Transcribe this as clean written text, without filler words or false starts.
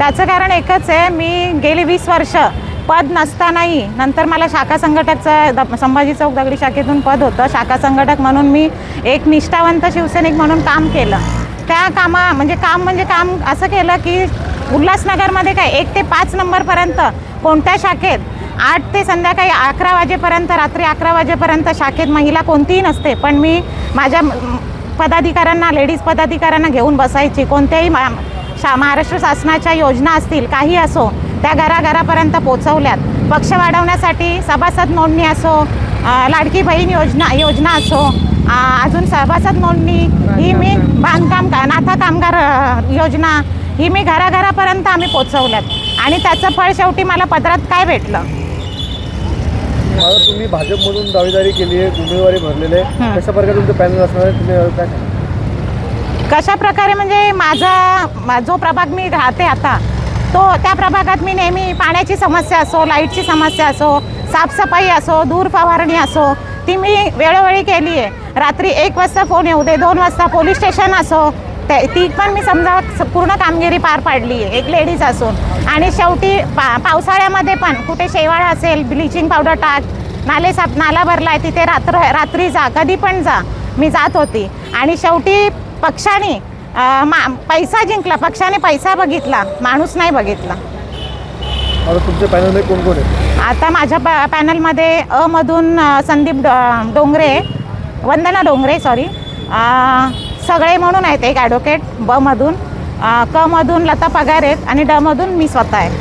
त्याचं कारण एकच आहे, मी गेली 20 वर्ष पद नसतानाही नंतर मला शाखा संघटकचं संभाजी चौक दगडी शाखेतून पद होतं. शाखा संघटक म्हणून मी एक निष्ठावंत शिवसैनिक म्हणून काम केलं. त्या म्हणजे काम असं केलं की उल्हासनगरमध्ये काय 1 ते 5 नंबरपर्यंत कोणत्या शाखेत 8 ते संध्याकाळी 11 वाजेपर्यंत, रात्री 11 वाजेपर्यंत शाखेत महिला कोणतीही नसते, पण मी माझ्या पदाधिकाऱ्यांना, लेडीज पदाधिकाऱ्यांना घेऊन बसायची. कोणत्याही महाराष्ट्र शासनाच्या योजना असतील, काही असो, त्या घराघरापर्यंत पोचवल्यात. पक्ष वाढवण्यासाठी सभासद नोंदणी असो, लाडकी बहीण योजना असो, अजून सभासद नोंदणी ही मी बांधकाम नाथा कामगार योजना ही मी घराघरापर्यंत आम्ही पोचवल्यात. आणि त्याचं फळ शेवटी मला पदरात काय भेटलं. तुम्ही भाजपमधून दावेदारी केली आहे, उमेदवारी भरलेले आहे, कशा प्रकारे तुमचं पॅनल असणार आहे, तुम्ही काय कशा प्रकारे म्हणजे माझा जो प्रभाग मी राहते आता, त्या प्रभागात मी नेहमी पाण्याची समस्या असो, लाईटची समस्या असो, साफसफाई असो, धूर फवारणी असो, ती मी वेळोवेळी केली आहे. रात्री 1 वाजता फोन येऊ दे, 2 वाजता पोलीस स्टेशन असो, ती पण मी समजा पूर्ण कामगिरी पार पाडली आहे, एक लेडीज असून. आणि शेवटी पावसाळ्यामध्ये पण कुठे शेवाळा असेल, ब्लिचिंग पावडर टाक, नाला भरला आहे तिथे रात्री जा, कधी पण जा, मी जात होती. आणि शेवटी पक्षाने पैसा जिंकला, पक्षाने पैसा बघितला, माणूस नाही बघितला. तुमच्या पॅनलमध्ये कोण कोण आहे? आता माझ्या पॅनलमध्ये मधून संदीप डोंगरे, वंदना डोंगरे सगळे म्हणून आहेत, एक ॲडव्होकेट, ब मधून, क मधून लता पगार आहेत आणि ड मधून मी स्वतः आहे.